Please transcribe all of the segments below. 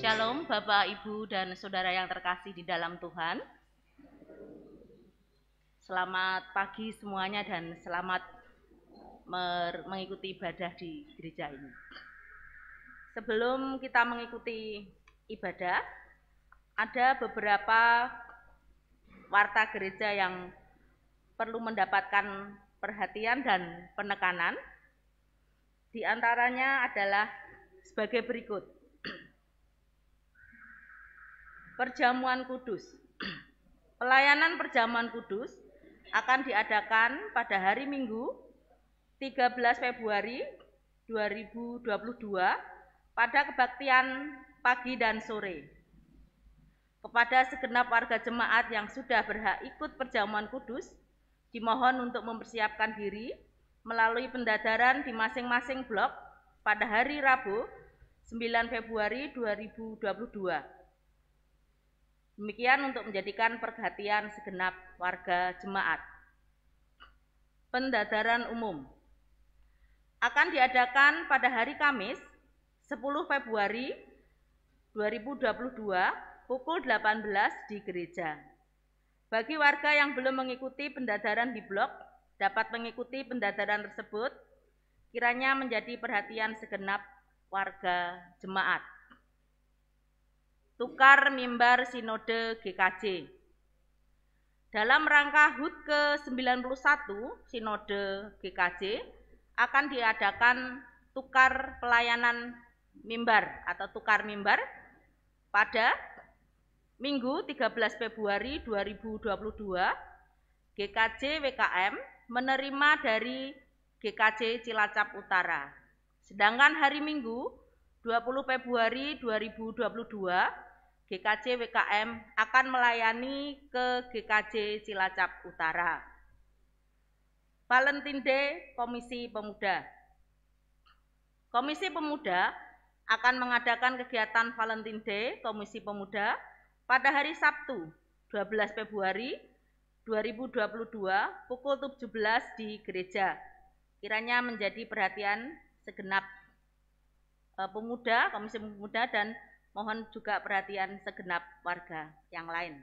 Shalom Bapak, Ibu, dan Saudara yang terkasih di dalam Tuhan. Selamat pagi semuanya dan selamat mengikuti ibadah di gereja ini. Sebelum kita mengikuti ibadah, ada beberapa warta gereja yang perlu mendapatkan perhatian dan penekanan. Di antaranya adalah sebagai berikut. Perjamuan Kudus. Pelayanan Perjamuan Kudus akan diadakan pada hari Minggu 13 Februari 2022 pada kebaktian pagi dan sore. Kepada segenap warga jemaat yang sudah berhak ikut Perjamuan Kudus, dimohon untuk mempersiapkan diri melalui pendadaran di masing-masing blok pada hari Rabu 9 Februari 2022. Demikian untuk menjadikan perhatian segenap warga jemaat. Pendadaran umum akan diadakan pada hari Kamis 10 Februari 2022 pukul 18 di gereja. Bagi warga yang belum mengikuti pendadaran di blok, dapat mengikuti pendadaran tersebut, kiranya menjadi perhatian segenap warga jemaat. Tukar mimbar Sinode GKJ. Dalam rangka HUT ke-91 Sinode GKJ akan diadakan tukar pelayanan mimbar atau tukar mimbar pada Minggu 13 Februari 2022. GKJ WKM menerima dari GKJ Cilacap Utara. Sedangkan hari Minggu 20 Februari 2022 GKJ WKM akan melayani ke GKJ Cilacap Utara. Valentine Day Komisi Pemuda. Komisi Pemuda akan mengadakan kegiatan Valentine Day Komisi Pemuda pada hari Sabtu 12 Februari 2022 pukul 17 di gereja. Kiranya menjadi perhatian segenap pemuda, Komisi Pemuda, dan mohon juga perhatian segenap warga yang lain.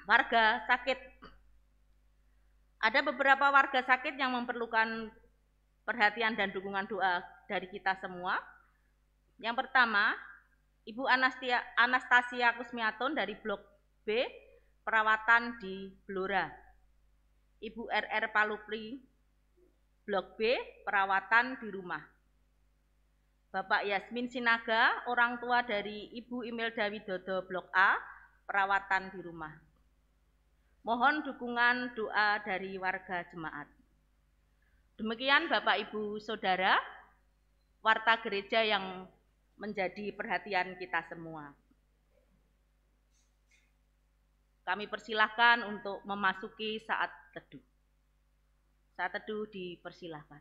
Warga sakit. Ada beberapa warga sakit yang memerlukan perhatian dan dukungan doa dari kita semua. Yang pertama, Ibu Anastasia Kusmiaton dari Blok B, perawatan di Blora. Ibu RR Palupri, Blok B, perawatan di rumah. Bapak Yasmin Sinaga, orang tua dari Ibu Imelda Widodo Blok A, perawatan di rumah. Mohon dukungan doa dari warga jemaat. Demikian Bapak Ibu Saudara, warta gereja yang menjadi perhatian kita semua. Kami persilahkan untuk memasuki saat teduh. Saat teduh dipersilahkan.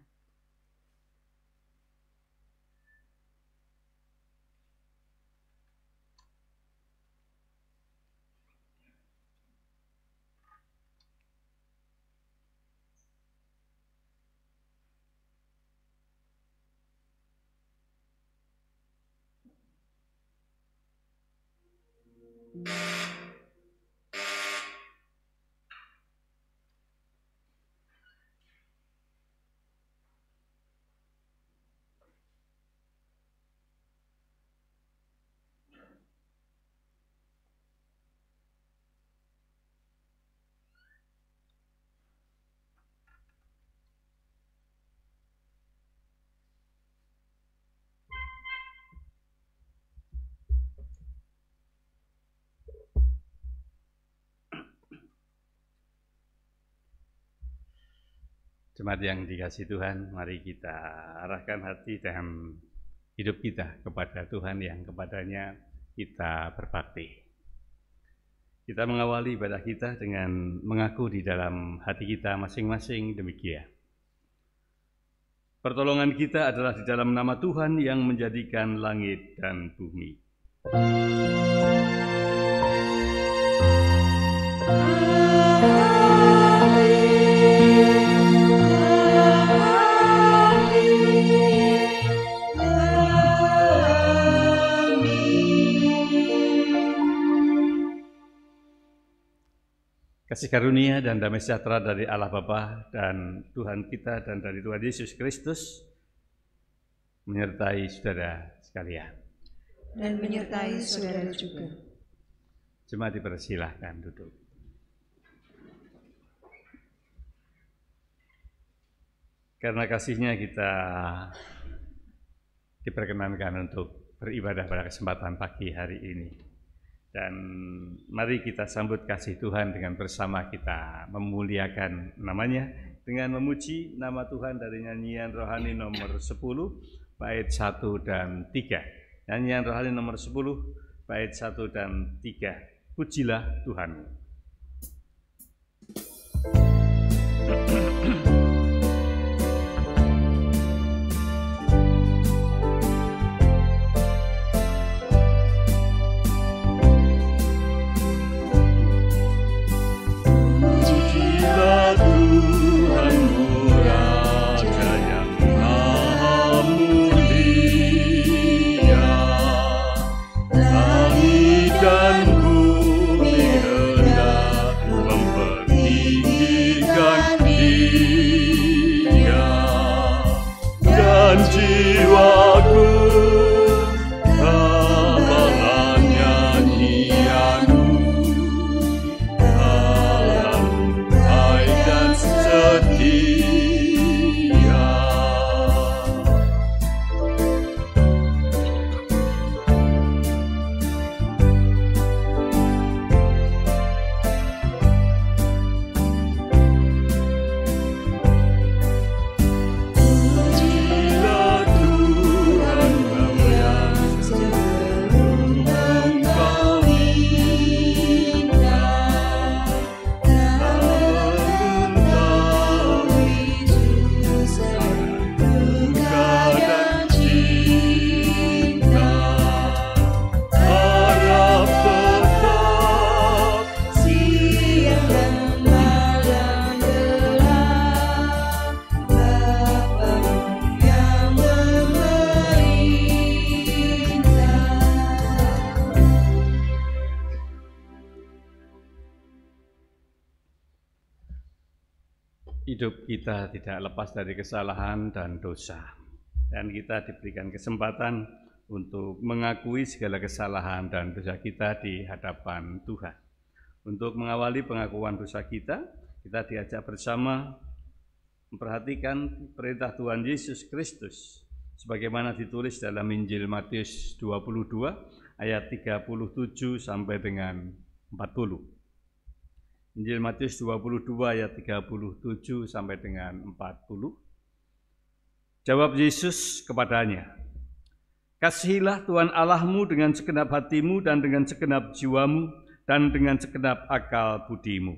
Jemaat yang dikasihi Tuhan, mari kita arahkan hati dan hidup kita kepada Tuhan yang kepadanya kita berbakti. Kita mengawali ibadah kita dengan mengaku di dalam hati kita masing-masing demikian. Pertolongan kita adalah di dalam nama Tuhan yang menjadikan langit dan bumi. Kasih karunia dan damai sejahtera dari Allah Bapa dan Tuhan kita dan dari Tuhan Yesus Kristus menyertai saudara sekalian. Dan menyertai saudara juga. Jemaat dipersilahkan duduk. Karena kasihnya kita diperkenankan untuk beribadah pada kesempatan pagi hari ini. Dan mari kita sambut kasih Tuhan dengan bersama kita memuliakan namanya dengan memuji nama Tuhan dari nyanyian rohani nomor 10 bait 1 dan 3. Nyanyian rohani nomor 10 bait 1 dan 3. Pujilah Tuhanmu. Hidup kita tidak lepas dari kesalahan dan dosa, dan kita diberikan kesempatan untuk mengakui segala kesalahan dan dosa kita di hadapan Tuhan. Untuk mengawali pengakuan dosa kita diajak bersama memperhatikan perintah Tuhan Yesus Kristus sebagaimana ditulis dalam Injil Matius 22 ayat 37 sampai dengan 40. Injil Matius 22 ayat 37 sampai dengan 40. Jawab Yesus kepadanya, "Kasihilah Tuhan Allahmu dengan segenap hatimu dan dengan segenap jiwamu dan dengan segenap akal budimu.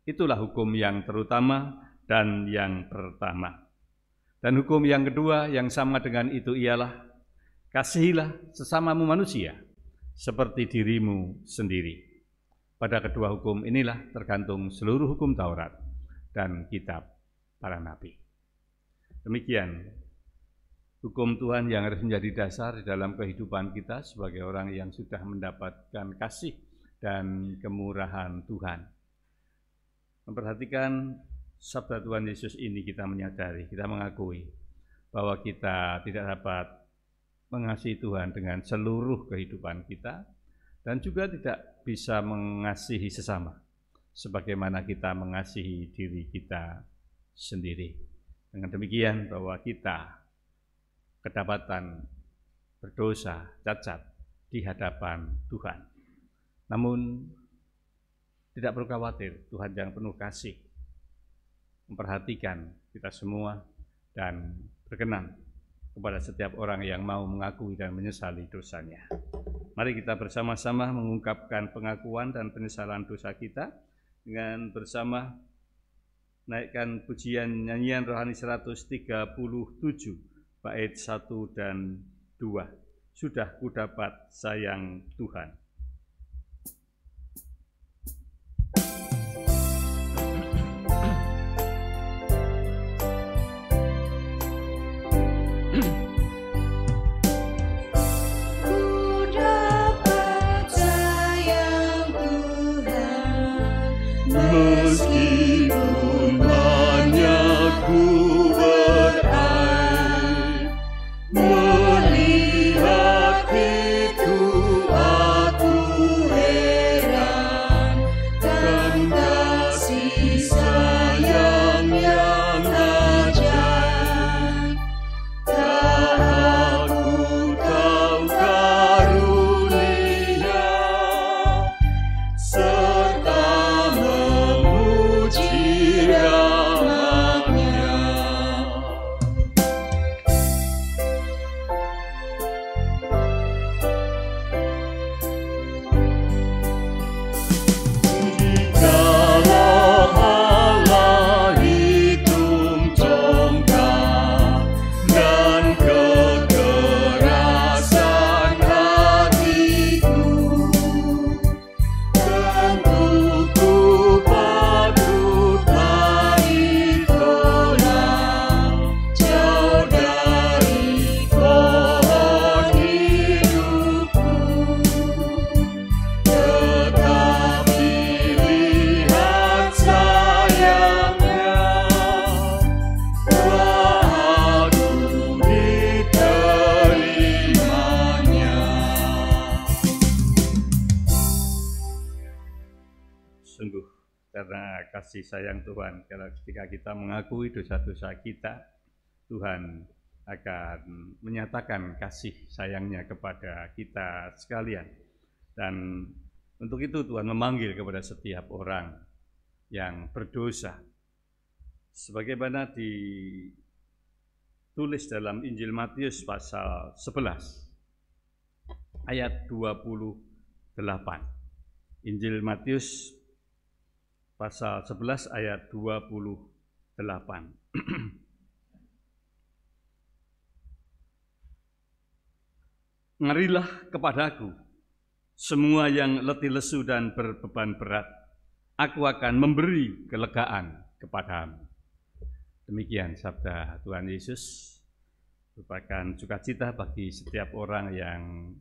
Itulah hukum yang terutama dan yang pertama. Dan hukum yang kedua yang sama dengan itu ialah, kasihilah sesamamu manusia seperti dirimu sendiri. Pada kedua hukum inilah tergantung seluruh hukum Taurat dan kitab para nabi." Demikian hukum Tuhan yang harus menjadi dasar di dalam kehidupan kita sebagai orang yang sudah mendapatkan kasih dan kemurahan Tuhan. Memperhatikan sabda Tuhan Yesus ini, kita menyadari, kita mengakui bahwa kita tidak dapat mengasihi Tuhan dengan seluruh kehidupan kita, dan juga tidak bisa mengasihi sesama sebagaimana kita mengasihi diri kita sendiri. Dengan demikian bahwa kita kedapatan berdosa, cacat di hadapan Tuhan. Namun tidak perlu khawatir, Tuhan yang penuh kasih memperhatikan kita semua dan berkenan kepada setiap orang yang mau mengakui dan menyesali dosanya. Mari kita bersama-sama mengungkapkan pengakuan dan penyesalan dosa kita dengan bersama naikkan pujian nyanyian rohani 137 bait 1 dan 2. Sudah kudapat sayang Tuhan. Ku kasih sayang Tuhan. Ketika kita mengakui dosa-dosa kita, Tuhan akan menyatakan kasih sayangnya kepada kita sekalian. Dan untuk itu Tuhan memanggil kepada setiap orang yang berdosa. Sebagaimana ditulis dalam Injil Matius pasal 11 ayat 28. Injil Matius pasal 11 ayat 28. Marilah kepadaku, semua yang letih lesu dan berbeban berat, aku akan memberi kelegaan kepadamu. Demikian sabda Tuhan Yesus, merupakan sukacita bagi setiap orang yang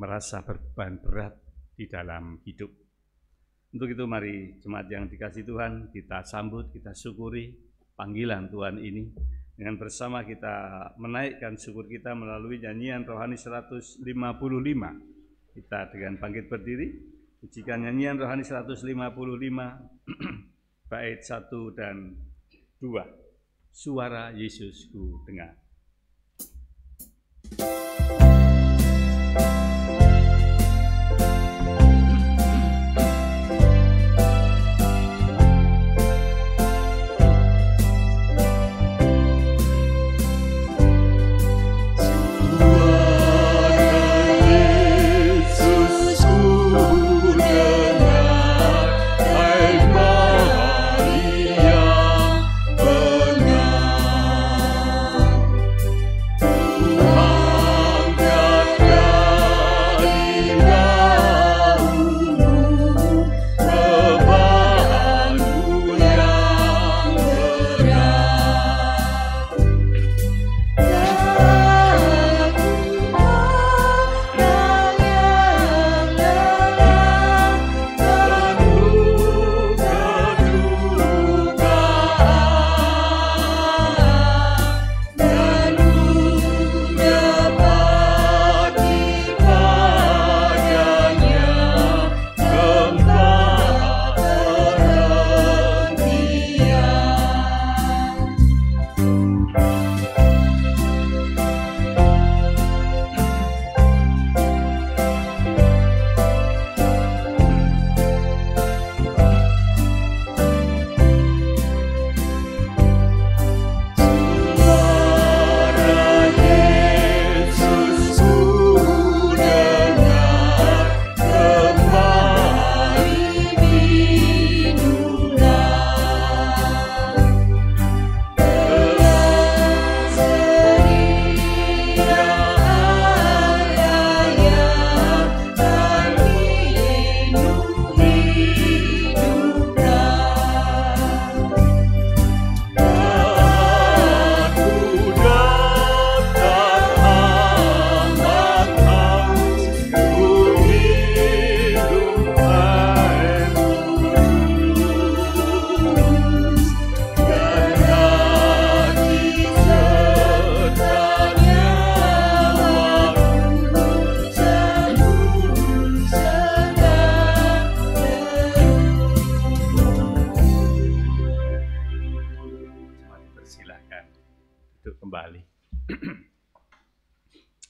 merasa berbeban berat di dalam hidup. Untuk itu mari jemaat yang dikasihi Tuhan, kita sambut, kita syukuri panggilan Tuhan ini. Dengan bersama kita menaikkan syukur kita melalui nyanyian rohani 155. Kita dengan bangkit berdiri, pujikan nyanyian rohani 155, bait 1 dan 2. Suara Yesus ku dengar.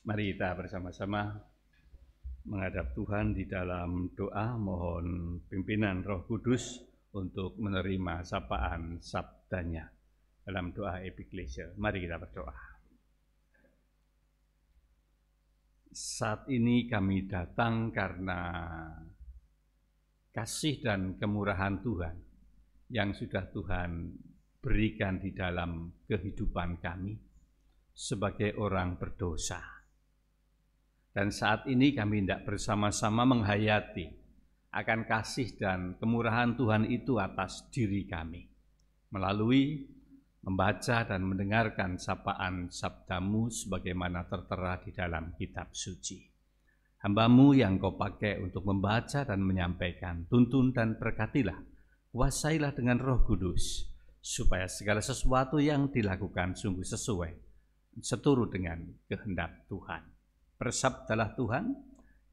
Mari kita bersama-sama menghadap Tuhan di dalam doa, mohon pimpinan Roh Kudus untuk menerima sapaan sabdanya dalam doa epiklesia. Mari kita berdoa. Saat ini kami datang karena kasih dan kemurahan Tuhan yang sudah Tuhan berikan di dalam kehidupan kami sebagai orang berdosa. Dan saat ini kami hendak bersama-sama menghayati akan kasih dan kemurahan Tuhan itu atas diri kami, melalui membaca dan mendengarkan sapaan sabdamu sebagaimana tertera di dalam kitab suci. Hamba-Mu yang Kau pakai untuk membaca dan menyampaikan, tuntun dan berkatilah, kuasailah dengan Roh Kudus, supaya segala sesuatu yang dilakukan sungguh sesuai, seturut dengan kehendak Tuhan. Bersabdalah Tuhan,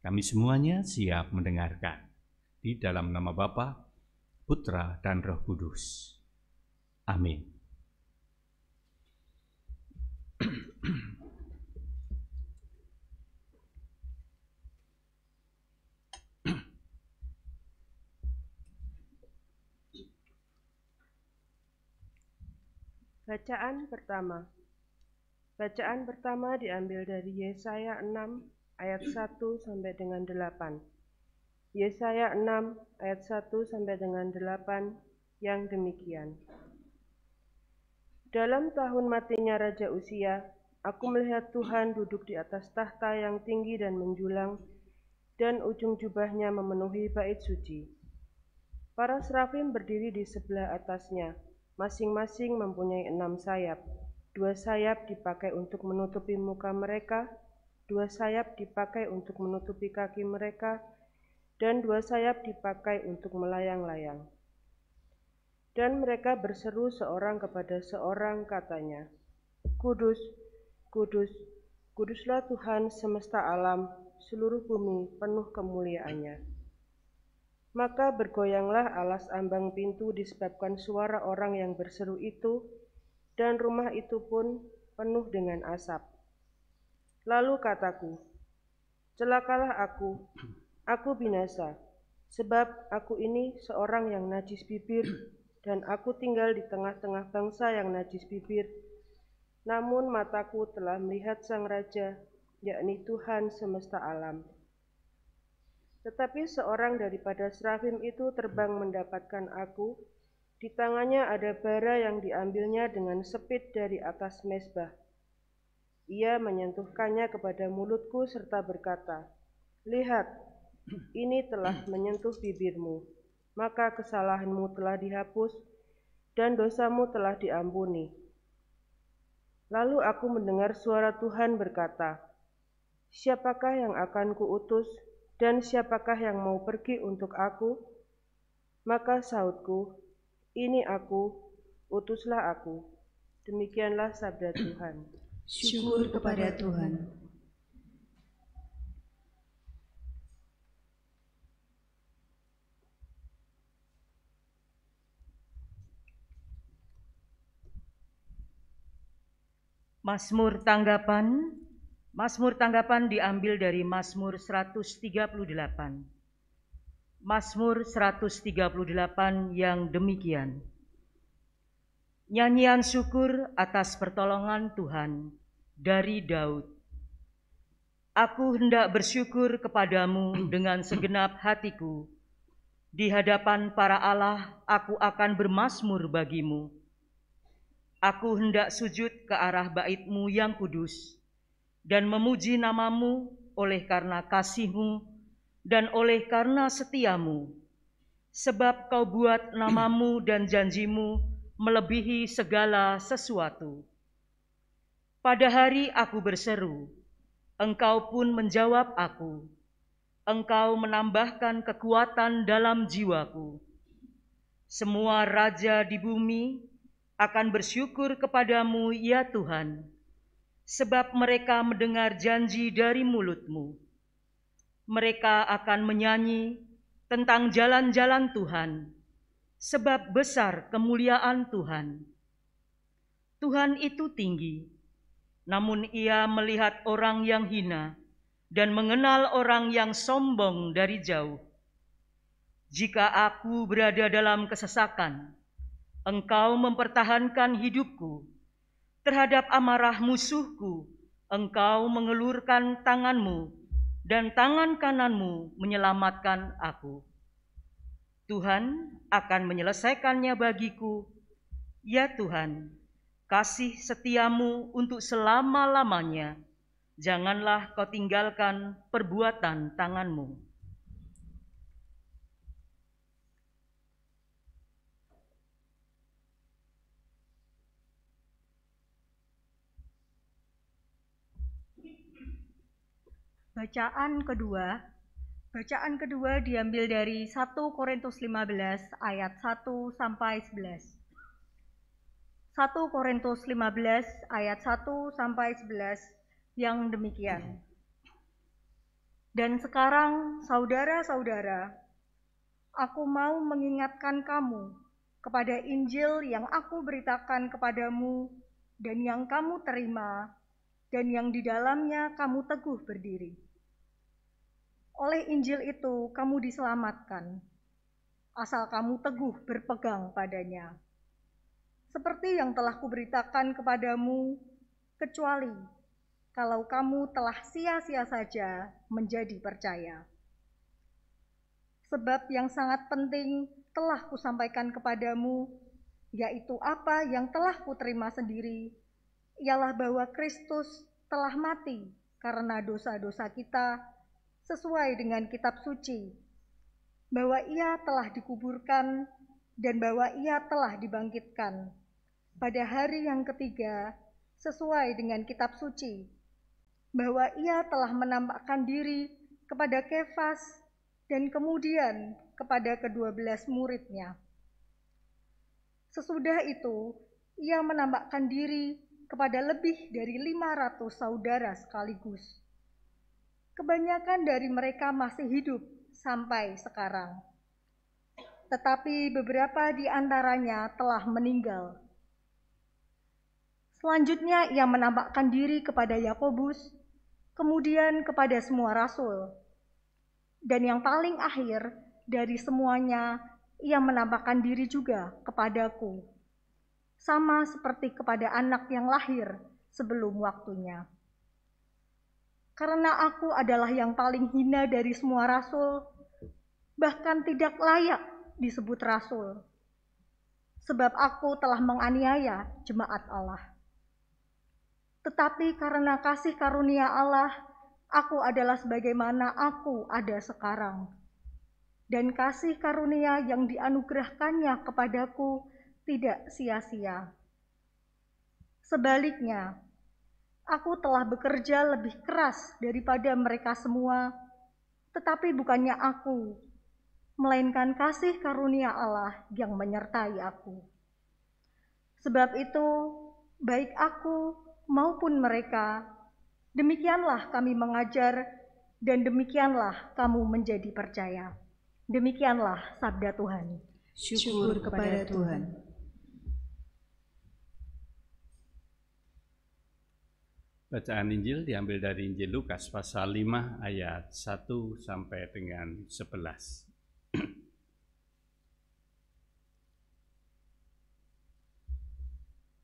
kami semuanya siap mendengarkan. Di dalam nama Bapa Putra, dan Roh Kudus. Amin. Bacaan pertama. Bacaan pertama diambil dari Yesaya 6 ayat 1 sampai dengan 8. Yesaya 6 ayat 1 sampai dengan 8 yang demikian. Dalam tahun matinya Raja Uzia, aku melihat Tuhan duduk di atas tahta yang tinggi dan menjulang, dan ujung jubahnya memenuhi bait suci. Para serafim berdiri di sebelah atasnya, masing-masing mempunyai 6 sayap. 2 sayap dipakai untuk menutupi muka mereka, 2 sayap dipakai untuk menutupi kaki mereka, dan 2 sayap dipakai untuk melayang-layang. Dan mereka berseru seorang kepada seorang, katanya, Kudus, kudus, kuduslah Tuhan semesta alam, seluruh bumi penuh kemuliaannya. Maka bergoyanglah alas ambang pintu disebabkan suara orang yang berseru itu, dan rumah itu pun penuh dengan asap. Lalu kataku, celakalah aku binasa, sebab aku ini seorang yang najis bibir, dan aku tinggal di tengah-tengah bangsa yang najis bibir. Namun mataku telah melihat Sang Raja, yakni Tuhan semesta alam. Tetapi seorang daripada serafim itu terbang mendapatkan aku. Di tangannya ada bara yang diambilnya dengan sepit dari atas mezbah. Ia menyentuhkannya kepada mulutku serta berkata, Lihat, ini telah menyentuh bibirmu, maka kesalahanmu telah dihapus dan dosamu telah diampuni. Lalu aku mendengar suara Tuhan berkata, Siapakah yang akan kuutus? Dan siapakah yang mau pergi untuk aku? Maka sautku, ini aku, utuslah aku. Demikianlah sabda Tuhan. Syukur kepada Tuhan. Mazmur tanggapan diambil dari Mazmur 138. Mazmur 138 yang demikian. Nyanyian syukur atas pertolongan Tuhan dari Daud. Aku hendak bersyukur kepadamu dengan segenap hatiku. Di hadapan para Allah aku akan bermazmur bagimu. Aku hendak sujud ke arah bait-Mu yang kudus dan memuji namamu oleh karena kasih-Mu dan oleh karena setia-Mu, sebab Kau buat namamu dan janji-Mu melebihi segala sesuatu. Pada hari aku berseru, Engkau pun menjawab aku. Engkau menambahkan kekuatan dalam jiwaku. Semua raja di bumi akan bersyukur kepadamu, ya Tuhan, sebab mereka mendengar janji dari mulut-Mu. Mereka akan menyanyi tentang jalan-jalan Tuhan, sebab besar kemuliaan Tuhan. Tuhan itu tinggi, namun Ia melihat orang yang hina dan mengenal orang yang sombong dari jauh. Jika aku berada dalam kesesakan, Engkau mempertahankan hidupku. Terhadap amarah musuhku, Engkau mengelurkan tangan-Mu, dan tangan kanan-Mu menyelamatkan aku. Tuhan akan menyelesaikannya bagiku. Ya Tuhan, kasih setia-Mu untuk selama-lamanya. Janganlah Kau tinggalkan perbuatan tangan-Mu. Bacaan kedua diambil dari 1 Korintus 15 ayat 1 sampai 11. 1 Korintus 15 ayat 1 sampai 11 yang demikian. Dan sekarang saudara-saudara, aku mau mengingatkan kamu kepada Injil yang aku beritakan kepadamu dan yang kamu terima dan yang di dalamnya kamu teguh berdiri. Oleh Injil itu kamu diselamatkan, asal kamu teguh berpegang padanya. Seperti yang telah kuberitakan kepadamu, kecuali kalau kamu telah sia-sia saja menjadi percaya. Sebab yang sangat penting telah kusampaikan kepadamu, yaitu apa yang telah kuterima sendiri, ialah bahwa Kristus telah mati karena dosa-dosa kita sesuai dengan kitab suci, bahwa ia telah dikuburkan dan bahwa ia telah dibangkitkan pada hari yang ketiga sesuai dengan kitab suci, bahwa ia telah menampakkan diri kepada Kefas dan kemudian kepada ke-12 muridnya. Sesudah itu, ia menampakkan diri kepada lebih dari 500 saudara sekaligus. Kebanyakan dari mereka masih hidup sampai sekarang, tetapi beberapa di antaranya telah meninggal. Selanjutnya ia menampakkan diri kepada Yakobus, kemudian kepada semua rasul. Dan yang paling akhir dari semuanya, ia menampakkan diri juga kepadaku, sama seperti kepada anak yang lahir sebelum waktunya. Karena aku adalah yang paling hina dari semua rasul, bahkan tidak layak disebut rasul, sebab aku telah menganiaya jemaat Allah. Tetapi karena kasih karunia Allah, aku adalah sebagaimana aku ada sekarang. Dan kasih karunia yang dianugerahkannya kepadaku tidak sia-sia. Sebaliknya, aku telah bekerja lebih keras daripada mereka semua, tetapi bukannya aku, melainkan kasih karunia Allah yang menyertai aku. Sebab itu, baik aku maupun mereka, demikianlah kami mengajar dan demikianlah kamu menjadi percaya. Demikianlah sabda Tuhan. Syukur kepada Tuhan. Bacaan Injil diambil dari Injil Lukas pasal 5 ayat 1 sampai dengan 11.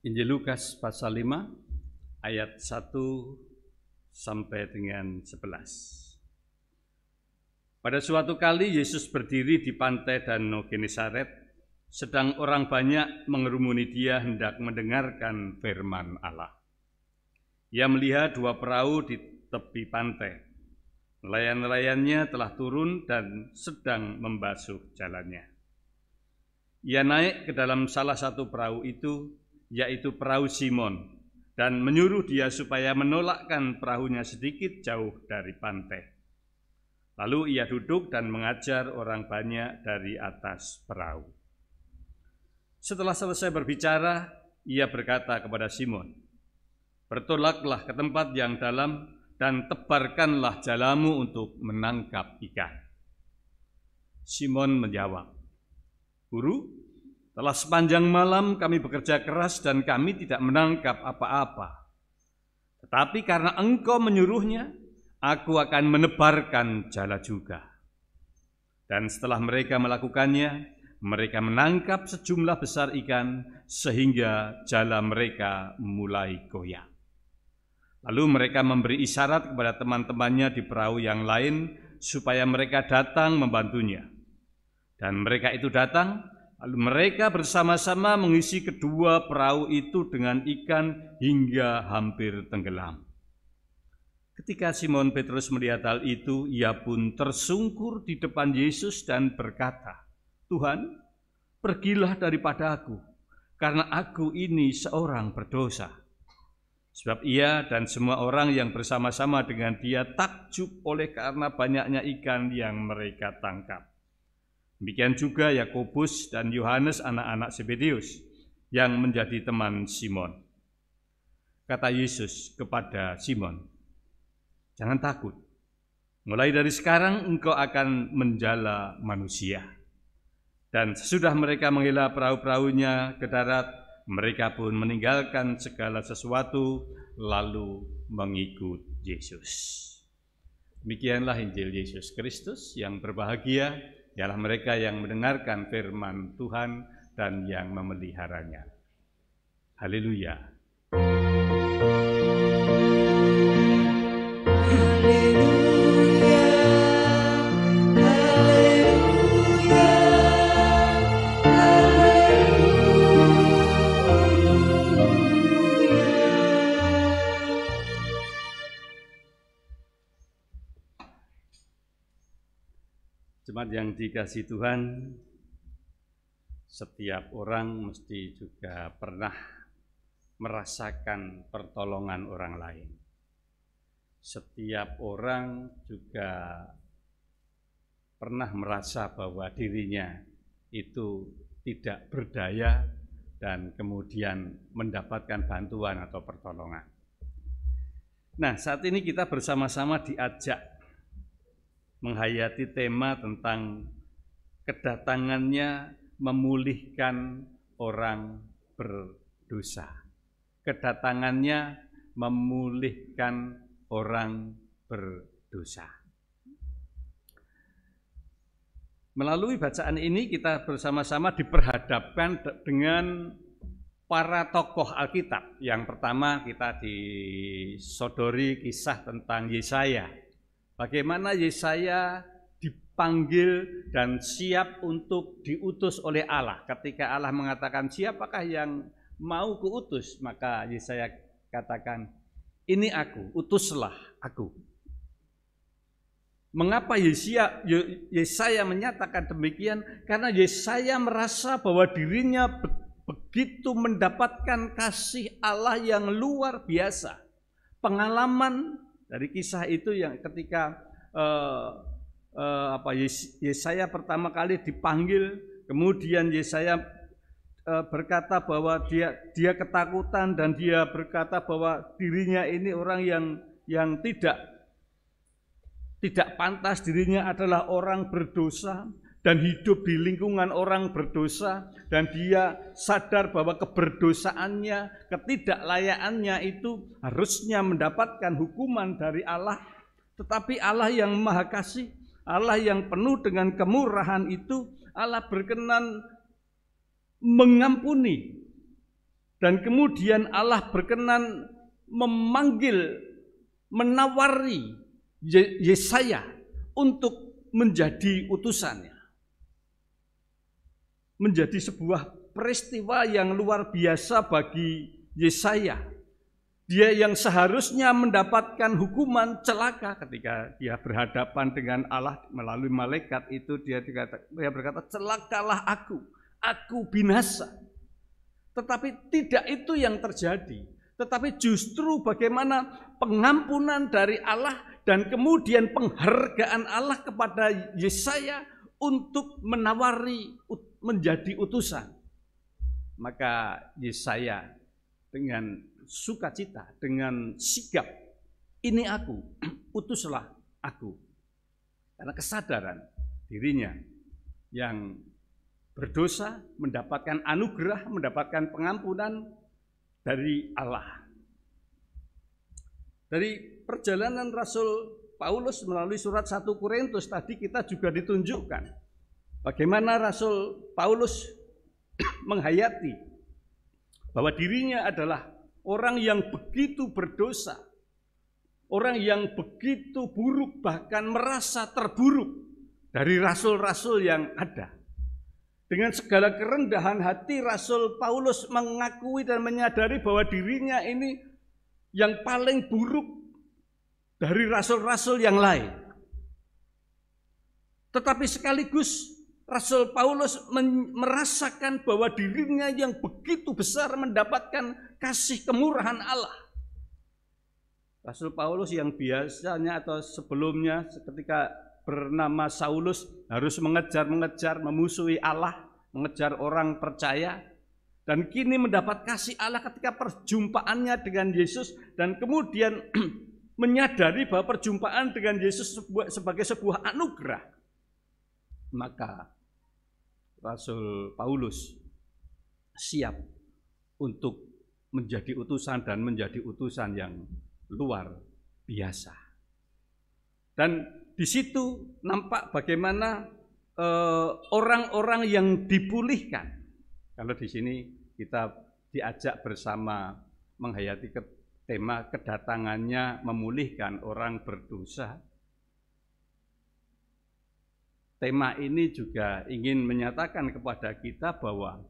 Injil Lukas pasal 5 ayat 1 sampai dengan 11. Pada suatu kali Yesus berdiri di pantai Danau Genesaret, sedang orang banyak mengerumuni dia hendak mendengarkan firman Allah. Ia melihat 2 perahu di tepi pantai. Nelayan-nelayannya telah turun dan sedang membasuh jalannya. Ia naik ke dalam salah satu perahu itu, yaitu perahu Simon, dan menyuruh dia supaya menolakkan perahunya sedikit jauh dari pantai. Lalu ia duduk dan mengajar orang banyak dari atas perahu. Setelah selesai berbicara, ia berkata kepada Simon, "Bertolaklah ke tempat yang dalam dan tebarkanlah jalamu untuk menangkap ikan." Simon menjawab, "Guru, telah sepanjang malam kami bekerja keras dan kami tidak menangkap apa-apa. Tetapi karena Engkau menyuruhnya, aku akan menebarkan jala juga." Dan setelah mereka melakukannya, mereka menangkap sejumlah besar ikan sehingga jala mereka mulai goyang. Lalu mereka memberi isyarat kepada teman-temannya di perahu yang lain supaya mereka datang membantunya. Dan mereka itu datang, lalu mereka bersama-sama mengisi kedua perahu itu dengan ikan hingga hampir tenggelam. Ketika Simon Petrus melihat hal itu, ia pun tersungkur di depan Yesus dan berkata, "Tuhan, pergilah daripada aku, karena aku ini seorang berdosa." Sebab ia dan semua orang yang bersama-sama dengan dia takjub oleh karena banyaknya ikan yang mereka tangkap. Demikian juga Yakobus dan Yohanes anak-anak Zebedeus yang menjadi teman Simon. Kata Yesus kepada Simon, "Jangan takut, mulai dari sekarang engkau akan menjala manusia." Dan sesudah mereka menghela perahu-perahunya ke darat, mereka pun meninggalkan segala sesuatu lalu mengikut Yesus. Demikianlah Injil Yesus Kristus. Yang berbahagia ialah mereka yang mendengarkan firman Tuhan dan yang memeliharanya. Haleluya. Jemaat yang dikasihi Tuhan, setiap orang mesti juga pernah merasakan pertolongan orang lain. Setiap orang juga pernah merasa bahwa dirinya itu tidak berdaya dan kemudian mendapatkan bantuan atau pertolongan. Nah, saat ini kita bersama-sama diajak menghayati tema tentang kedatangannya memulihkan orang berdosa. Kedatangannya memulihkan orang berdosa. Melalui bacaan ini kita bersama-sama diperhadapkan dengan para tokoh Alkitab. Yang pertama kita disodori kisah tentang Yesaya. Bagaimana Yesaya dipanggil dan siap untuk diutus oleh Allah. Ketika Allah mengatakan, siapakah yang mau kuutus? Maka Yesaya katakan, ini aku, utuslah aku. Mengapa Yesaya menyatakan demikian? Karena Yesaya merasa bahwa dirinya begitu mendapatkan kasih Allah yang luar biasa. Pengalaman dari kisah itu yang ketika Yesaya pertama kali dipanggil, kemudian Yesaya berkata bahwa dia ketakutan dan dia berkata bahwa dirinya ini orang yang tidak pantas, dirinya adalah orang berdosa dan hidup di lingkungan orang berdosa, dan dia sadar bahwa keberdosaannya, ketidaklayakannya itu harusnya mendapatkan hukuman dari Allah. Tetapi Allah yang Maha Kasih, Allah yang penuh dengan kemurahan itu, Allah berkenan mengampuni. Dan kemudian Allah berkenan memanggil, menawari Yesaya untuk menjadi utusannya. Menjadi sebuah peristiwa yang luar biasa bagi Yesaya. Dia yang seharusnya mendapatkan hukuman celaka ketika dia berhadapan dengan Allah melalui malaikat itu, dia berkata, celakalah aku binasa. Tetapi tidak itu yang terjadi. Tetapi justru bagaimana pengampunan dari Allah dan kemudian penghargaan Allah kepada Yesaya untuk menawari menjadi utusan. Maka Yesaya dengan sukacita, dengan sigap, ini aku, utuslah aku. Karena kesadaran dirinya yang berdosa mendapatkan anugerah, mendapatkan pengampunan dari Allah. Dari perjalanan Rasul Paulus melalui surat 1 Korintus tadi kita juga ditunjukkan bagaimana Rasul Paulus menghayati bahwa dirinya adalah orang yang begitu berdosa, orang yang begitu buruk, bahkan merasa terburuk dari rasul-rasul yang ada. Dengan segala kerendahan hati, Rasul Paulus mengakui dan menyadari bahwa dirinya ini yang paling buruk dari rasul-rasul yang lain. Tetapi sekaligus Rasul Paulus merasakan bahwa dirinya yang begitu besar mendapatkan kasih kemurahan Allah. Rasul Paulus yang biasanya atau sebelumnya ketika bernama Saulus harus mengejar, memusuhi Allah, mengejar orang percaya, dan kini mendapat kasih Allah ketika perjumpaannya dengan Yesus, dan kemudian menyadari bahwa perjumpaan dengan Yesus sebagai sebuah anugerah. Maka Rasul Paulus siap untuk menjadi utusan dan menjadi utusan yang luar biasa. Dan di situ nampak bagaimana orang-orang yang dipulihkan. Kalau di sini kita diajak bersama menghayati tema kedatangannya memulihkan orang berdosa. Tema ini juga ingin menyatakan kepada kita bahwa,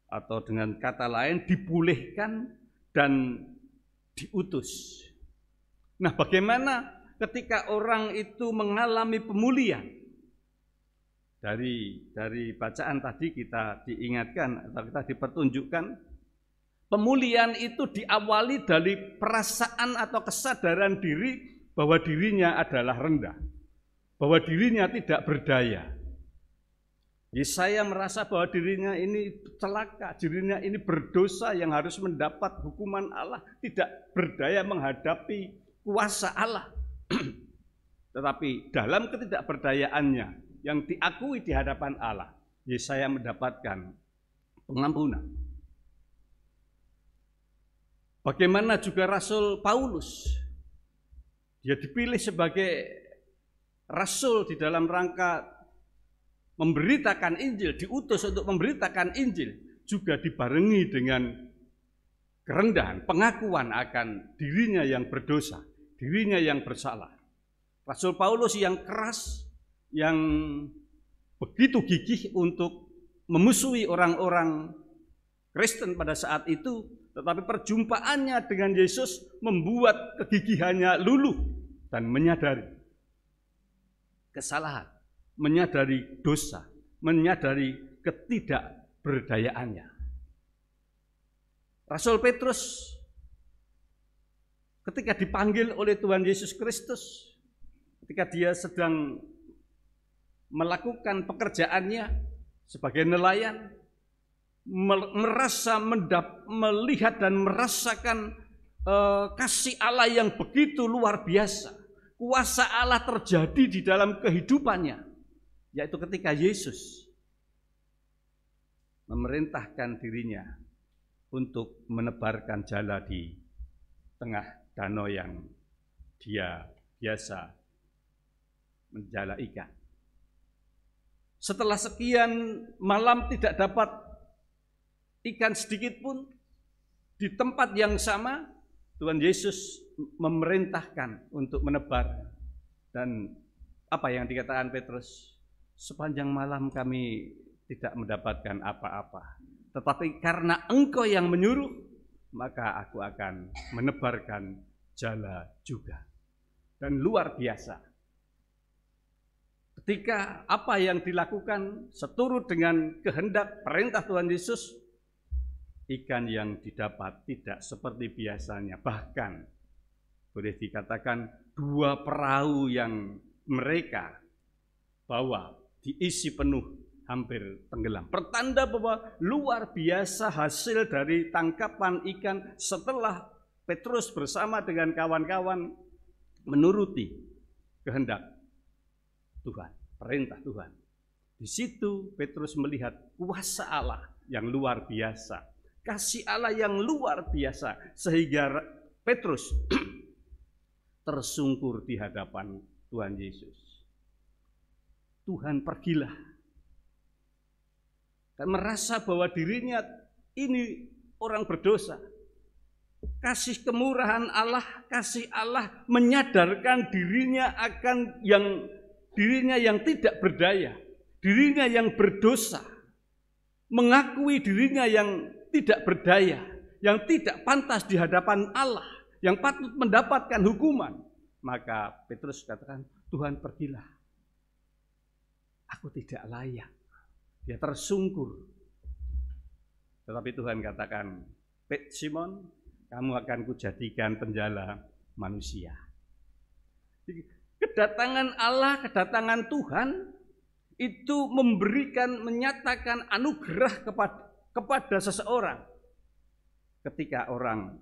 atau dengan kata lain, dipulihkan dan diutus. Nah, bagaimana ketika orang itu mengalami pemulihan? Dari bacaan tadi kita diingatkan atau kita dipertunjukkan, pemulihan itu diawali dari perasaan atau kesadaran diri bahwa dirinya adalah rendah, bahwa dirinya tidak berdaya. Yesaya merasa bahwa dirinya ini celaka, dirinya ini berdosa yang harus mendapat hukuman Allah, tidak berdaya menghadapi kuasa Allah. Tetapi dalam ketidakberdayaannya yang diakui di hadapan Allah, Yesaya mendapatkan pengampunan. Bagaimana juga Rasul Paulus, dia dipilih sebagai rasul di dalam rangka memberitakan Injil, diutus untuk memberitakan Injil, juga dibarengi dengan kerendahan, pengakuan akan dirinya yang berdosa, dirinya yang bersalah. Rasul Paulus yang keras, yang begitu gigih untuk memusuhi orang-orang Kristen pada saat itu, tetapi perjumpaannya dengan Yesus membuat kegigihannya luluh dan menyadari kesalahan, menyadari dosa, menyadari ketidakberdayaannya. Rasul Petrus ketika dipanggil oleh Tuhan Yesus Kristus, ketika dia sedang melakukan pekerjaannya sebagai nelayan, melihat dan merasakan kasih Allah yang begitu luar biasa. Kuasa Allah terjadi di dalam kehidupannya, yaitu ketika Yesus memerintahkan dirinya untuk menebarkan jala di tengah danau yang dia biasa menjala ikan. Setelah sekian malam tidak dapat ikan sedikit pun, di tempat yang sama Tuhan Yesus memerintahkan untuk menebar. Dan apa yang dikatakan Petrus? Sepanjang malam kami tidak mendapatkan apa-apa, tetapi karena Engkau yang menyuruh, maka aku akan menebarkan jala juga. Dan luar biasa, ketika apa yang dilakukan seturut dengan kehendak perintah Tuhan Yesus, ikan yang didapat tidak seperti biasanya. Bahkan boleh dikatakan 2 perahu yang mereka bawa diisi penuh, hampir tenggelam. Pertanda bahwa luar biasa hasil dari tangkapan ikan setelah Petrus bersama dengan kawan-kawan menuruti kehendak Tuhan, perintah Tuhan. Di situ Petrus melihat kuasa Allah yang luar biasa, kasih Allah yang luar biasa, sehingga Petrus tersungkur di hadapan Tuhan Yesus. Tuhan, pergilah. Dan merasa bahwa dirinya ini orang berdosa. Kasih kemurahan Allah, kasih Allah menyadarkan dirinya akan dirinya yang tidak berdaya, dirinya yang berdosa, mengakui dirinya yang tidak berdaya, yang tidak pantas di hadapan Allah, yang patut mendapatkan hukuman. Maka Petrus katakan, Tuhan, pergilah. Aku tidak layak. Dia tersungkur. Tetapi Tuhan katakan, Simon, kamu akan kujadikan penjala manusia. Kedatangan Allah, kedatangan Tuhan itu menyatakan anugerah kepada seseorang. Ketika orang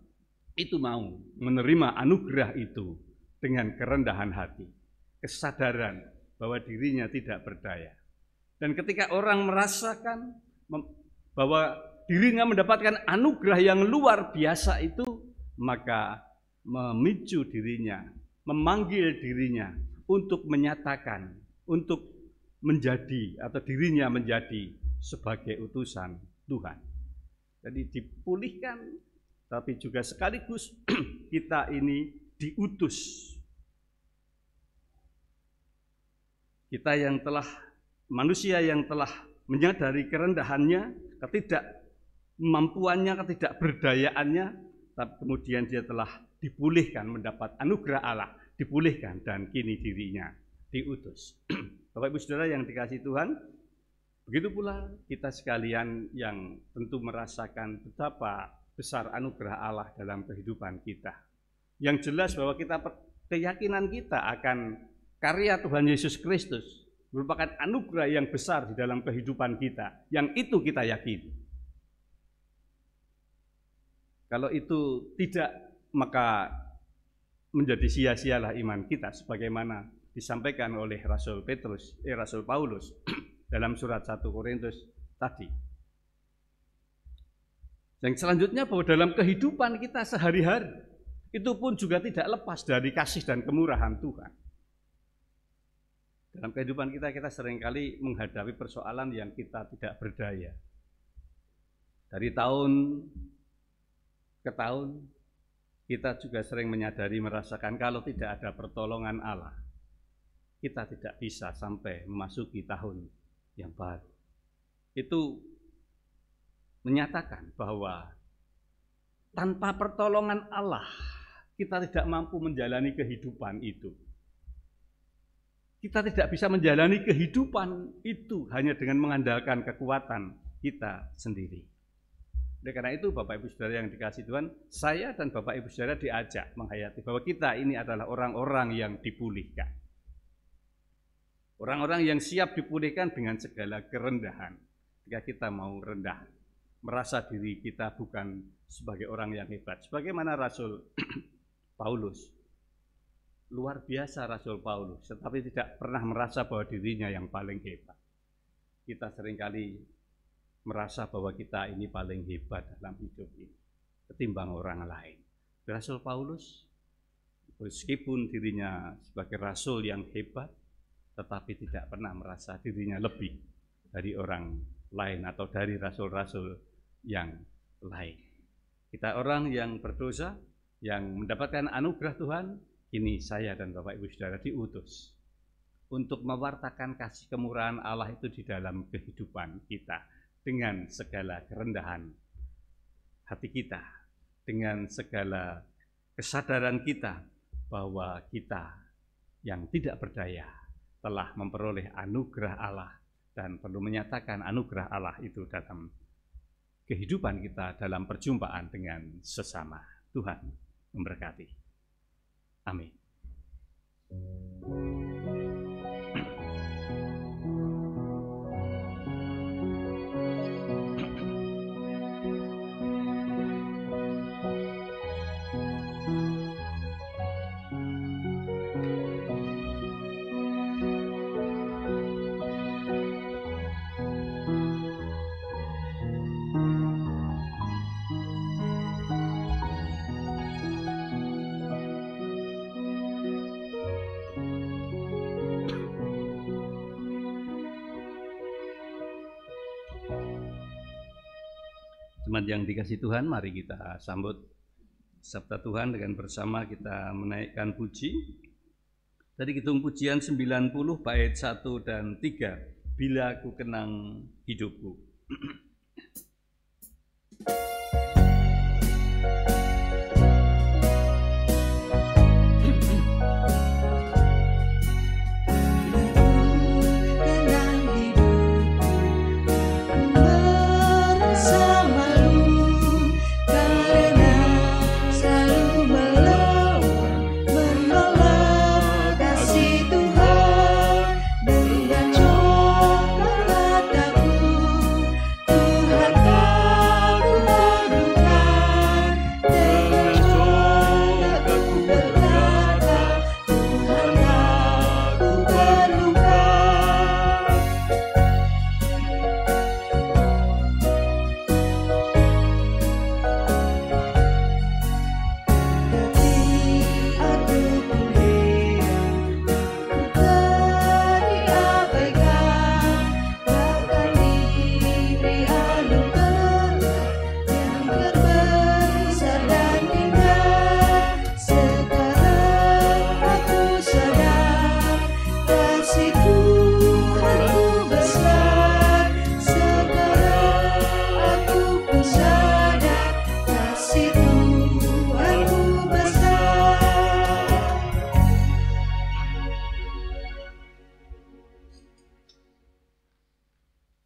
itu mau menerima anugerah itu dengan kerendahan hati, kesadaran bahwa dirinya tidak berdaya, Dan ketika orang merasakan bahwa dirinya mendapatkan anugerah yang luar biasa itu, maka memicu dirinya, memanggil dirinya untuk menyatakan, untuk menjadi atau dirinya menjadi sebagai utusan Tuhan. Jadi dipulihkan, tapi juga sekaligus kita ini diutus. Kita yang telah, manusia yang telah menyadari kerendahannya, ketidakmampuannya, ketidakberdayaannya, tapi kemudian dia telah dipulihkan, mendapat anugerah Allah, dipulihkan, dan kini dirinya diutus. Bapak Ibu Saudara yang dikasihi Tuhan, begitu pula kita sekalian yang tentu merasakan betapa besar anugerah Allah dalam kehidupan kita. Yang jelas bahwa keyakinan kita akan karya Tuhan Yesus Kristus merupakan anugerah yang besar di dalam kehidupan kita, yang itu kita yakini. Kalau itu tidak, maka menjadi sia-sialah iman kita, sebagaimana disampaikan oleh Rasul Paulus dalam surat 1 Korintus tadi. Yang selanjutnya bahwa dalam kehidupan kita sehari-hari itu pun juga tidak lepas dari kasih dan kemurahan Tuhan. Dalam kehidupan kita seringkali menghadapi persoalan yang kita tidak berdaya. Dari tahun ke tahun kita juga sering menyadari, merasakan kalau tidak ada pertolongan Allah, kita tidak bisa sampai memasuki tahun yang baru. Itu menyatakan bahwa tanpa pertolongan Allah kita tidak mampu menjalani kehidupan itu. Kita tidak bisa menjalani kehidupan itu hanya dengan mengandalkan kekuatan kita sendiri. Oleh karena itu Bapak Ibu Saudara yang dikasihi Tuhan, saya dan Bapak Ibu Saudara diajak menghayati bahwa kita ini adalah orang-orang yang dipulihkan. Orang-orang yang siap dipulihkan dengan segala kerendahan. Jika kita mau rendah, merasa diri kita bukan sebagai orang yang hebat. Sebagaimana Rasul Paulus, luar biasa Rasul Paulus, tetapi tidak pernah merasa bahwa dirinya yang paling hebat. Kita seringkali merasa bahwa kita ini paling hebat dalam hidup ini ketimbang orang lain. Rasul Paulus, meskipun dirinya sebagai rasul yang hebat, tetapi tidak pernah merasa dirinya lebih dari orang lain atau dari rasul-rasul yang lain. Kita orang yang berdosa, yang mendapatkan anugerah Tuhan, kini saya dan Bapak Ibu Saudara diutus untuk mewartakan kasih kemurahan Allah itu di dalam kehidupan kita dengan segala kerendahan hati kita, dengan segala kesadaran kita bahwa kita yang tidak berdaya telah memperoleh anugerah Allah dan perlu menyatakan anugerah Allah itu dalam kehidupan kita, dalam perjumpaan dengan sesama. Tuhan memberkati. Amin. Jemaat yang dikasihi Tuhan, mari kita sambut sabda Tuhan dengan bersama kita menaikkan puji. Dari Kidung Pujian 90 bait 1 dan 3, Bila Ku Kenang Hidupku. Dengan coklat mataku, Tuhan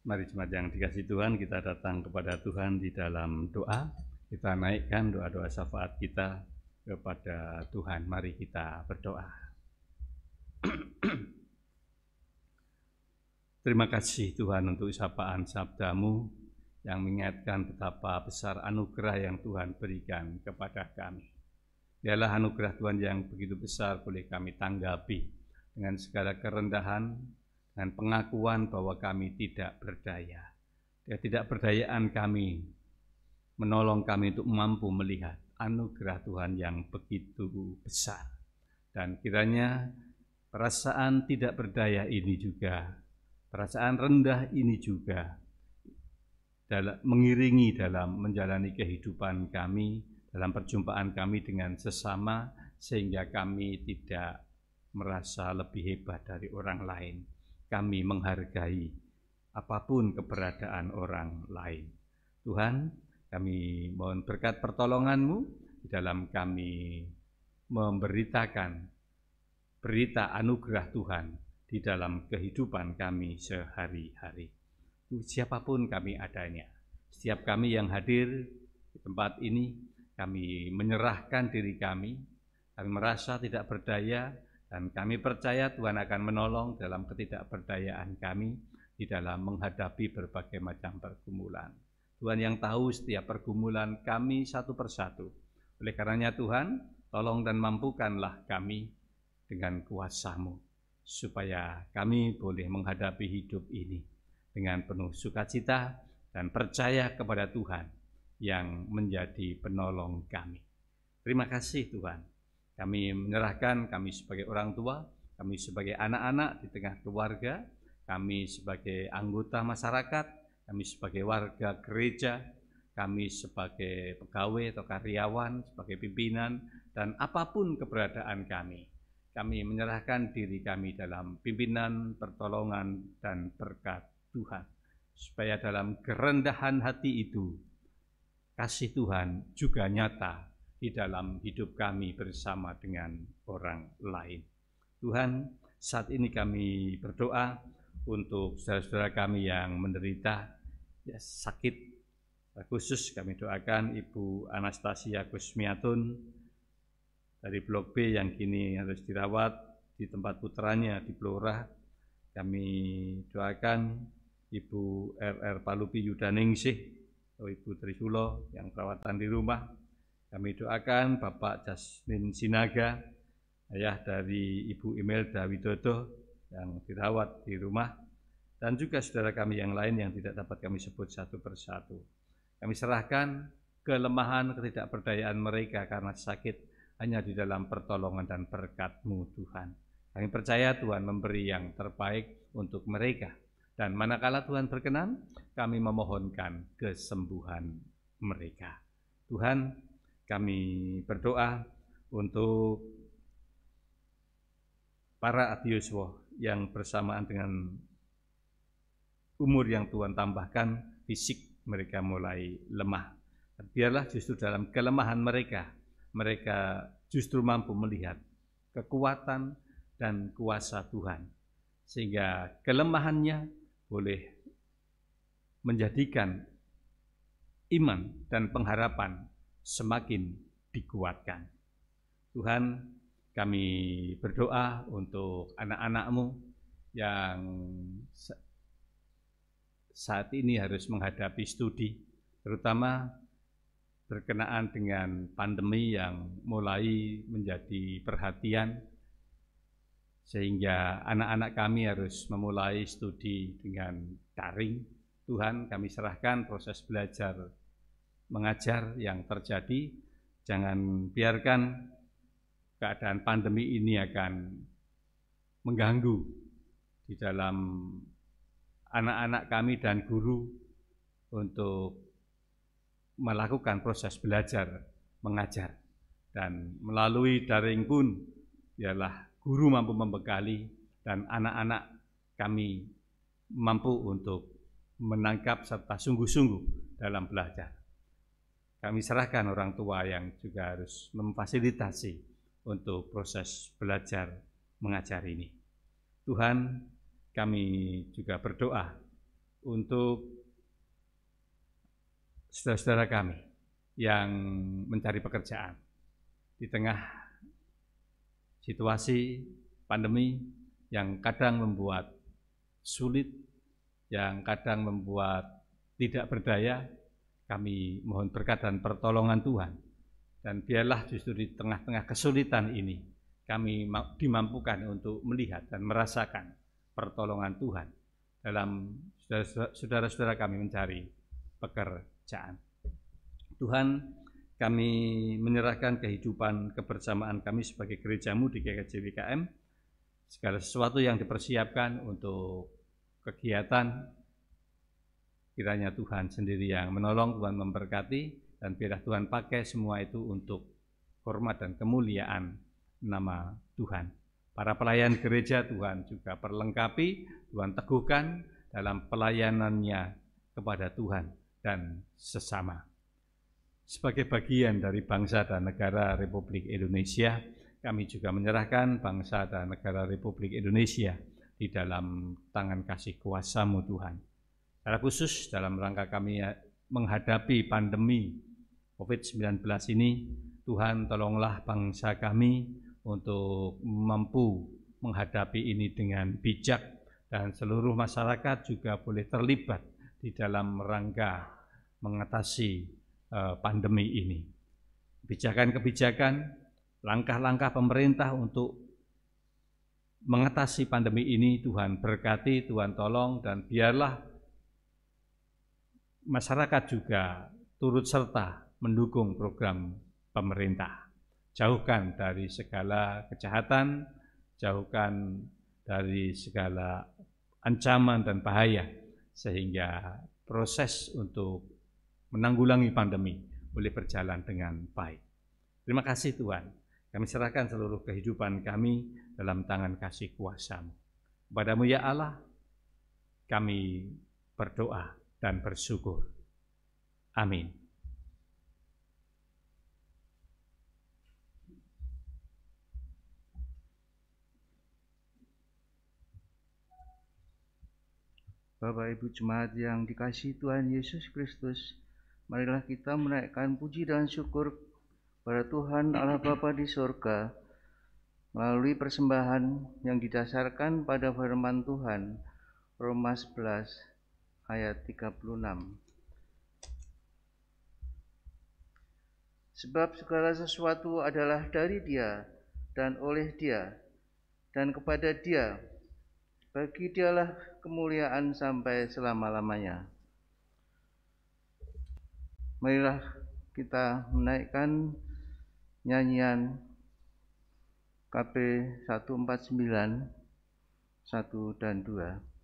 Mari jemaat yang dikasihi Tuhan, kita datang kepada Tuhan di dalam doa. Kita naikkan doa-doa syafaat kita kepada Tuhan. Mari kita berdoa. Terima kasih Tuhan untuk sapaan sabda-Mu yang mengingatkan betapa besar anugerah yang Tuhan berikan kepada kami. Dialah anugerah Tuhan yang begitu besar boleh kami tanggapi dengan segala kerendahan, dengan pengakuan bahwa kami tidak berdaya. Ketidakberdayaan kami menolong kami untuk mampu melihat anugerah Tuhan yang begitu besar. Dan kiranya perasaan tidak berdaya ini juga, perasaan rendah ini juga mengiringi dalam menjalani kehidupan kami, dalam perjumpaan kami dengan sesama, sehingga kami tidak merasa lebih hebat dari orang lain. Kami menghargai apapun keberadaan orang lain. Tuhan, kami mohon berkat pertolongan-Mu di dalam kami memberitakan berita anugerah Tuhan di dalam kehidupan kami sehari-hari. Siapapun kami adanya, setiap kami yang hadir di tempat ini, kami menyerahkan diri kami merasa tidak berdaya, dan kami percaya Tuhan akan menolong dalam ketidakberdayaan kami di dalam menghadapi berbagai macam pergumulan. Tuhan yang tahu setiap pergumulan kami satu persatu. Oleh karenanya Tuhan, tolong dan mampukanlah kami dengan kuasa-Mu, supaya kami boleh menghadapi hidup ini dengan penuh sukacita dan percaya kepada Tuhan yang menjadi penolong kami. Terima kasih Tuhan. Kami menyerahkan kami sebagai orang tua, kami sebagai anak-anak di tengah keluarga, kami sebagai anggota masyarakat, kami sebagai warga gereja, kami sebagai pegawai atau karyawan, sebagai pimpinan, dan apapun keberadaan kami. Kami menyerahkan diri kami dalam pimpinan, pertolongan, dan berkat Tuhan, supaya dalam kerendahan hati itu kasih Tuhan juga nyata di dalam hidup kami bersama dengan orang lain. Tuhan, saat ini kami berdoa untuk saudara-saudara kami yang menderita sakit. Khusus kami doakan Ibu Anastasia Kusmiatun dari Blok B yang kini harus dirawat di tempat putranya di Blora. Kami doakan Ibu RR Palupi Yudaningsih atau Ibu Trisulo yang perawatan di rumah. Kami doakan Bapak Jasmin Sinaga, ayah dari Ibu Imelda Widodo yang dirawat di rumah, dan juga saudara kami yang lain yang tidak dapat kami sebut satu persatu. Kami serahkan kelemahan, ketidakberdayaan mereka karena sakit hanya di dalam pertolongan dan berkat-Mu Tuhan. Kami percaya Tuhan memberi yang terbaik untuk mereka. Dan manakala Tuhan berkenan, kami memohonkan kesembuhan mereka. Tuhan, kami berdoa untuk para adioswa yang bersamaan dengan umur yang Tuhan tambahkan, fisik mereka mulai lemah. Biarlah justru dalam kelemahan mereka, mereka justru mampu melihat kekuatan dan kuasa Tuhan, sehingga kelemahannya boleh menjadikan iman dan pengharapan semakin dikuatkan. Tuhan, kami berdoa untuk anak-anak-Mu yang saat ini harus menghadapi studi, terutama berkenaan dengan pandemi yang mulai menjadi perhatian, sehingga anak-anak kami harus memulai studi dengan daring. Tuhan, kami serahkan proses belajar mengajar yang terjadi. Jangan biarkan keadaan pandemi ini akan mengganggu di dalam anak-anak kami dan guru untuk melakukan proses belajar mengajar. Dan melalui daring pun ialah guru mampu membekali dan anak-anak kami mampu untuk menangkap serta sungguh-sungguh dalam belajar. Kami serahkan orang tua yang juga harus memfasilitasi untuk proses belajar mengajar ini. Tuhan, kami juga berdoa untuk saudara-saudara kami yang mencari pekerjaan di tengah situasi pandemi yang kadang membuat sulit, yang kadang membuat tidak berdaya. Kami mohon berkat dan pertolongan Tuhan, dan biarlah justru di tengah-tengah kesulitan ini kami dimampukan untuk melihat dan merasakan pertolongan Tuhan dalam saudara-saudara kami mencari pekerjaan. Tuhan, kami menyerahkan kehidupan kebersamaan kami sebagai gerejamu di GKJ-WKM, segala sesuatu yang dipersiapkan untuk kegiatan, kiranya Tuhan sendiri yang menolong, Tuhan memberkati, dan biarlah Tuhan pakai semua itu untuk hormat dan kemuliaan nama Tuhan. Para pelayan gereja Tuhan juga perlengkapi, Tuhan teguhkan dalam pelayanannya kepada Tuhan dan sesama. Sebagai bagian dari bangsa dan negara Republik Indonesia, kami juga menyerahkan bangsa dan negara Republik Indonesia di dalam tangan kasih kuasa-Mu Tuhan. Secara khusus dalam rangka kami menghadapi pandemi COVID-19 ini, Tuhan tolonglah bangsa kami untuk mampu menghadapi ini dengan bijak, dan seluruh masyarakat juga boleh terlibat di dalam rangka mengatasi pandemi ini. Kebijakan-kebijakan, langkah-langkah pemerintah untuk mengatasi pandemi ini Tuhan berkati, Tuhan tolong, dan biarlah masyarakat juga turut serta mendukung program pemerintah. Jauhkan dari segala kejahatan, jauhkan dari segala ancaman dan bahaya, sehingga proses untuk menanggulangi pandemi boleh berjalan dengan baik. Terima kasih Tuhan, kami serahkan seluruh kehidupan kami dalam tangan kasih kuasa-Mu. Kepadamu ya Allah, kami berdoa dan bersyukur. Amin. Bapak Ibu Jemaat yang dikasihi Tuhan Yesus Kristus, marilah kita menaikkan puji dan syukur pada Tuhan Allah Bapa di surga melalui persembahan yang didasarkan pada firman Tuhan, Roma 11 ayat 36. Sebab segala sesuatu adalah dari Dia dan oleh Dia dan kepada Dia. Bagi Dialah kemuliaan sampai selama-lamanya. Marilah kita menaikkan nyanyian KP 149, 1 dan 2.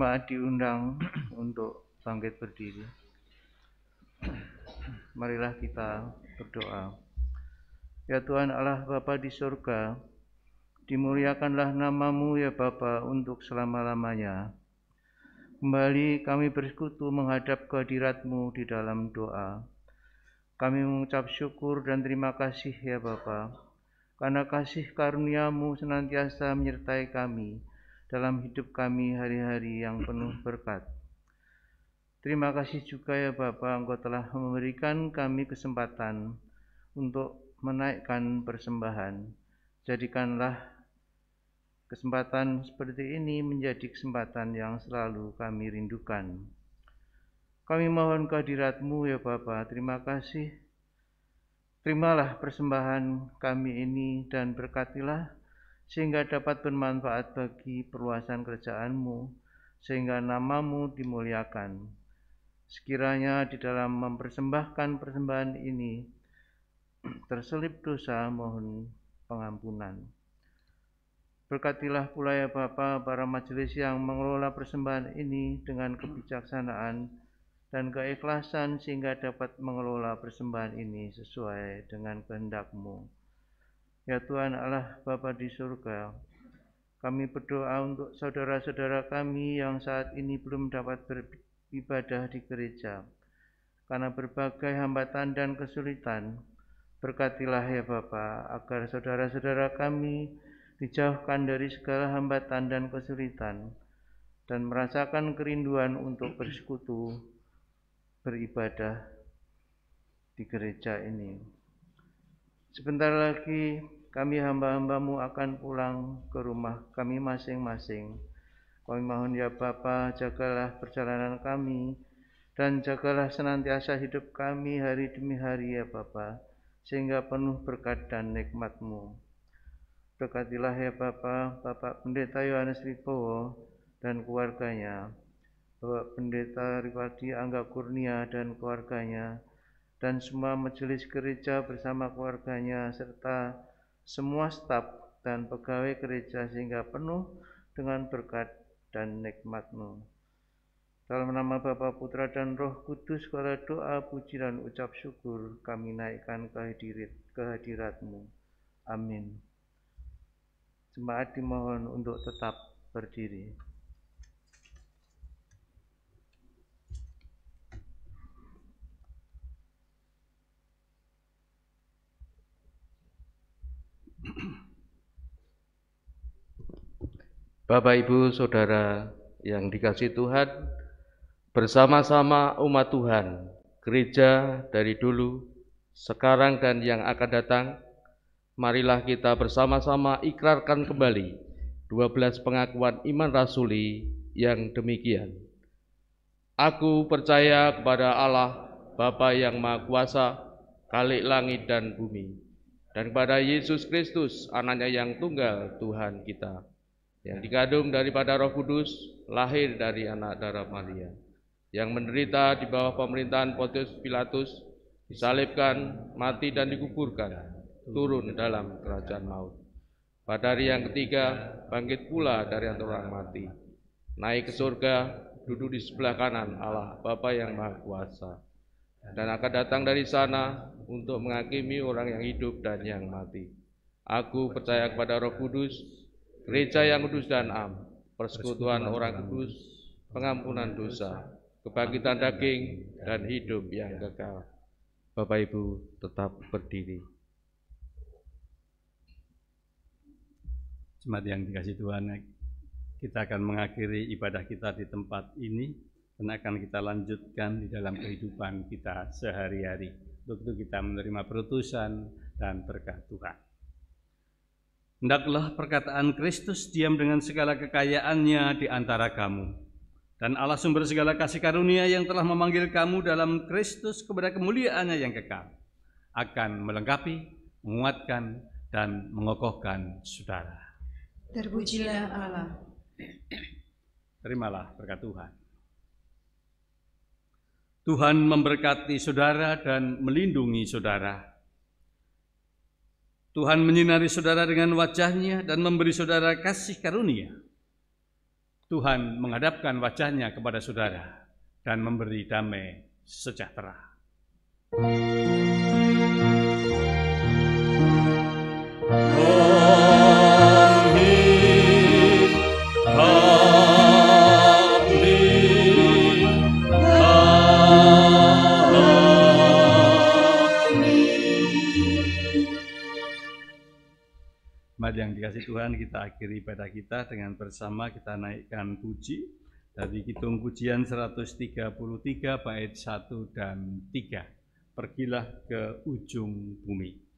jemaat diundang untuk bangkit berdiri. Marilah kita berdoa. Ya Tuhan Allah Bapa di surga, dimuliakanlah nama-Mu ya Bapa untuk selama-lamanya. Kembali kami bersekutu menghadap kehadirat-Mu di dalam doa. Kami mengucap syukur dan terima kasih ya Bapa, karena kasih karunia-Mu senantiasa menyertai kami dalam hidup kami hari-hari yang penuh berkat. Terima kasih juga ya Bapa, Engkau telah memberikan kami kesempatan untuk menaikkan persembahan. Jadikanlah kesempatan seperti ini menjadi kesempatan yang selalu kami rindukan. Kami mohon kehadirat-Mu ya Bapa, terima kasih. Terimalah persembahan kami ini dan berkatilah sehingga dapat bermanfaat bagi perluasan kerajaan-Mu, sehingga nama-Mu dimuliakan. Sekiranya di dalam mempersembahkan persembahan ini terselip dosa, mohon pengampunan. Berkatilah pula ya Bapa para majelis yang mengelola persembahan ini dengan kebijaksanaan dan keikhlasan sehingga dapat mengelola persembahan ini sesuai dengan kehendak-Mu. Ya Tuhan Allah Bapa di surga, kami berdoa untuk saudara-saudara kami yang saat ini belum dapat beribadah di gereja karena berbagai hambatan dan kesulitan. Berkatilah ya Bapa agar saudara-saudara kami dijauhkan dari segala hambatan dan kesulitan dan merasakan kerinduan untuk bersekutu beribadah di gereja ini. Sebentar lagi kami hamba-hamba-Mu akan pulang ke rumah kami masing-masing. Kami mohon ya Bapa, jagalah perjalanan kami dan jagalah senantiasa hidup kami hari demi hari ya Bapa, sehingga penuh berkat dan nikmat-Mu. Berkatilah ya Bapa, Bapak Pendeta Yohanes Wibowo dan keluarganya, Bapak Pendeta Rivaldi Angga Kurnia dan keluarganya, dan semua majelis gereja bersama keluarganya, serta semua staf dan pegawai gereja sehingga penuh dengan berkat dan nikmat-Mu. Dalam nama Bapa, Putra dan Roh Kudus, segala doa, puji dan ucap syukur kami naikkan kehadirat-Mu. Amin. Jemaat dimohon untuk tetap berdiri. Bapak, Ibu, Saudara yang dikasihi Tuhan, bersama-sama umat Tuhan, gereja dari dulu, sekarang dan yang akan datang, marilah kita bersama-sama ikrarkan kembali 12 pengakuan iman rasuli yang demikian. Aku percaya kepada Allah, Bapa yang Maha Kuasa, Khalik langit dan bumi, dan kepada Yesus Kristus, Anaknya yang tunggal, Tuhan kita, yang dikandung daripada Roh Kudus, lahir dari anak darah Maria, yang menderita di bawah pemerintahan Pontius Pilatus, disalibkan, mati dan dikuburkan, turun dalam kerajaan maut. Pada hari yang ketiga, bangkit pula dari antara orang mati, naik ke surga, duduk di sebelah kanan Allah Bapa yang Maha Kuasa, dan akan datang dari sana untuk menghakimi orang yang hidup dan yang mati. Aku percaya kepada Roh Kudus, gereja yang kudus dan am, persekutuan orang kudus, pengampunan dosa, kebangkitan daging, dan hidup yang kekal. Bapak Ibu tetap berdiri. Jemaat yang dikasihi Tuhan, kita akan mengakhiri ibadah kita di tempat ini dan akan kita lanjutkan di dalam kehidupan kita sehari-hari. Untuk itu kita menerima perutusan dan berkat Tuhan. Hendaklah perkataan Kristus diam dengan segala kekayaannya di antara kamu. Dan Allah sumber segala kasih karunia yang telah memanggil kamu dalam Kristus kepada kemuliaannya yang kekal, akan melengkapi, menguatkan, dan mengokohkan saudara. Terpujilah Allah. Terimalah berkat Tuhan. Tuhan memberkati saudara dan melindungi saudara. Tuhan menyinari saudara dengan wajah-Nya dan memberi saudara kasih karunia. Tuhan menghadapkan wajahnya kepada saudara dan memberi damai sejahtera. Jemaat yang dikasihi Tuhan, kita akhiri ibadah kita dengan bersama kita naikkan puji dari Kidung Pujian 133 bait 1 dan 3. Pergilah ke ujung bumi.